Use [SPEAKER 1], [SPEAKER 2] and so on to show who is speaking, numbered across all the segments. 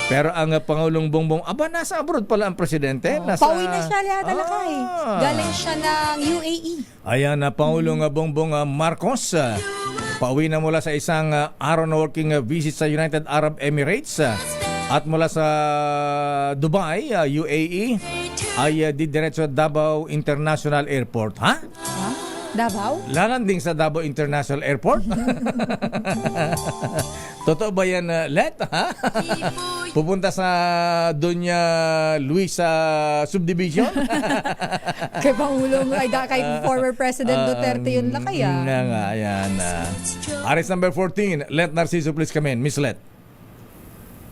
[SPEAKER 1] Pero ang Pangulong Bongbong, nasa abroad pala ang presidente.
[SPEAKER 2] Pauwi na siya yata lakay.
[SPEAKER 1] Ah.
[SPEAKER 2] Galing siya ng UAE.
[SPEAKER 1] Ayan na Pangulong Bongbong Marcos. Pauwi na mula sa isang araw na working visit sa United Arab Emirates. At mula sa Dubai, UAE, ay didiretso sa Davao International Airport. Ha?
[SPEAKER 2] Davao?
[SPEAKER 1] Lalanding sa Davao International Airport? Totoo ba yan, Let? Ha? Pupunta sa Doña Luisa Subdivision?
[SPEAKER 2] Kay Pangulong, kay former President Duterte yun lakay
[SPEAKER 1] Nga, ayan. Aris number 14, Let Narciso, please come in. Miss Let.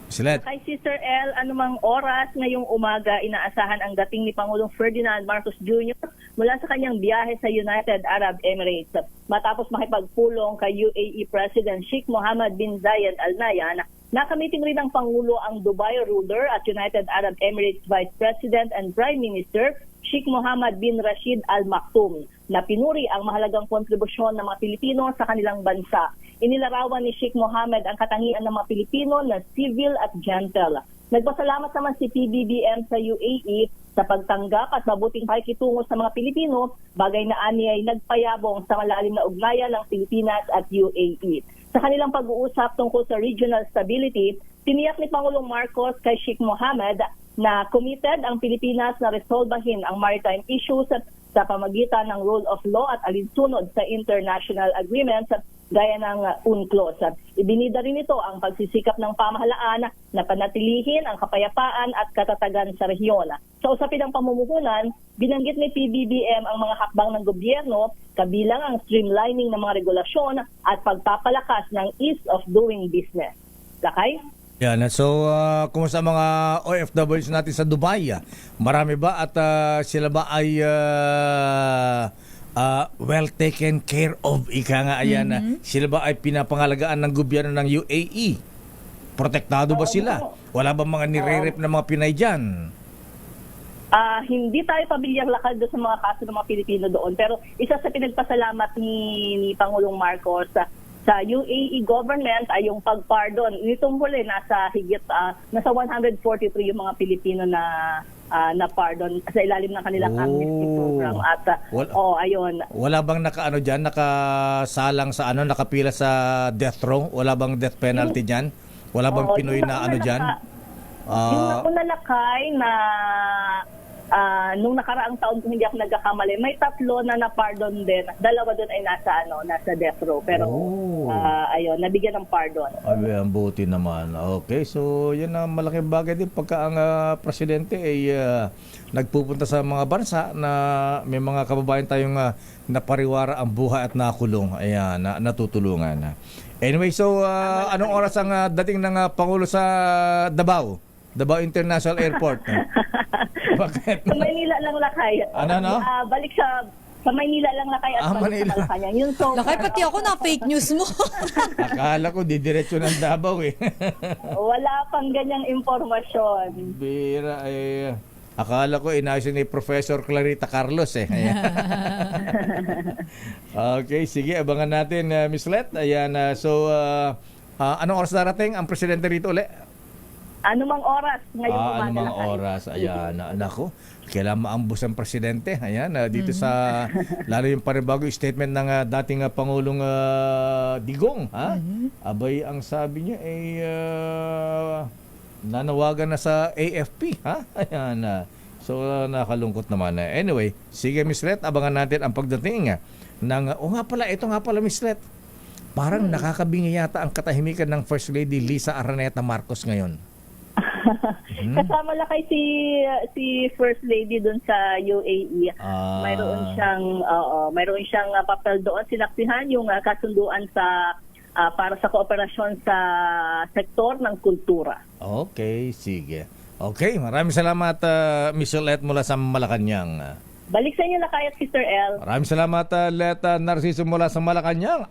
[SPEAKER 1] Miss Let.
[SPEAKER 3] Kay Sister L, anumang oras ngayong umaga inaasahan ang dating ni Pangulong Ferdinand Marcos Jr. mula sa kanyang biyahe sa United Arab Emirates. Matapos makipagpulong kay UAE President Sheikh Mohammed bin Zayed Al Nahyan, nakamiting rin ng Pangulo ang Dubai ruler at United Arab Emirates Vice President and Prime Minister Sheikh Mohammed bin Rashid Al Maktoum na pinuri ang mahalagang kontribusyon ng mga Pilipino sa kanilang bansa. Inilarawan ni Sheikh Mohammed ang katangian ng mga Pilipino na civil at gentle. Nagpasalamat naman si PBBM sa UAE sa pagtanggap at mabuting pakikitungo sa mga Pilipino, bagay na ani ay nagpayabong sa malalim na ugnayan ng Pilipinas at UAE. Sa kanilang pag-uusap tungkol sa regional stability, tiniyak ni Pangulong Marcos kay Sheikh Mohammed na committed ang Pilipinas na resolbahin ang maritime issues sa pamagitan ng rule of law at alinsunod sa international agreements gaya ng UNCLOS. Ibinida rin ito ang pagsisikap ng pamahalaan na panatilihin ang kapayapaan at katatagan sa rehiyon. Sa usapin ng pamumuhunan, binanggit ni PBBM ang mga hakbang ng gobyerno kabilang ang streamlining ng mga regulasyon at pagpapalakas ng ease of doing business. Lakay?
[SPEAKER 1] Yan. So, kumusta mga OFWs natin sa Dubai? Marami ba at sila ba ay well taken care of? Ika nga, ayan. Sila ba ay pinapangalagaan ng gobyerno ng UAE? Protektado ba sila? Wala ba mga nire-rep na mga Pinay dyan?
[SPEAKER 3] Hindi tayo pamilyar lakad doon sa mga kaso ng mga Pilipino doon. Pero isa sa pinagpasalamat ni Pangulong Marcos sa UAE government ay yung pagpardon. Nitong huli, nasa 143 yung mga Pilipino na pardon sa ilalim ng kanilang amnesty program. At ayun.
[SPEAKER 1] Wala bang nakasalang sa nakapila sa death row? Wala bang death penalty diyan? Wala bang Pinoy na diyan?
[SPEAKER 3] Yung nauna lakay na nung nakaraang taon kung hindi ako nagkakamali, may 3 na pardon din. 2 doon ay nasa death row. Pero ayun, nabigyan ng pardon.
[SPEAKER 1] Ay, ang buti naman. Okay, so yan ang malaking bagay din pagka ang presidente ay nagpupunta sa mga bansa na may mga kababayan tayong napariwara ang buhay at nakulong. Ayan, natutulungan. Anyway, so anong oras ang dating ng Pangulo sa Davao? Davao International Airport. Bakit?
[SPEAKER 3] Sa Maynila lang lakay. Balik sa Maynila lang lakay at balik sa Malacanang. Yun, so,
[SPEAKER 2] Lakay, pati ako na fake news mo.
[SPEAKER 1] Akala ko didiretso ng Davao eh.
[SPEAKER 3] Wala pang ganyang impormasyon.
[SPEAKER 1] Bira eh. Akala ko inayos ni Professor Clarita Carlos eh. Okay, sige, abangan natin Miss Let. Ayan, so anong oras darating ang presidente rito ulit?
[SPEAKER 3] Anumang oras ngayong umaga.
[SPEAKER 1] Anumang oras. Ayan, nako. Kailangan maambos ang presidente. Ayan, dito sa lalo yung panibago statement ng dating Pangulong Digong, ha? Abay, ang sabi niya ay nanawagan na sa AFP, ha? Ayan. So nakalungkot naman. Anyway, sige Miss Let, abangan natin ang pagdating ng ito nga pala Miss Let. Parang nakakabingi yata ang katahimikan ng First Lady Lisa Araneta Marcos ngayon.
[SPEAKER 3] Kasama lakay si First Lady doon sa UAE. Mayroon siyang papel doon, sinaksihan yung kasunduan para sa kooperasyon sa sektor ng kultura.
[SPEAKER 1] Okay, sige. Okay, maraming salamat Miss Let mula sa Malacanang.
[SPEAKER 3] Balik sa inyo lakay at Sister L.
[SPEAKER 1] Maraming salamat Let Narciso mula sa Malacanang.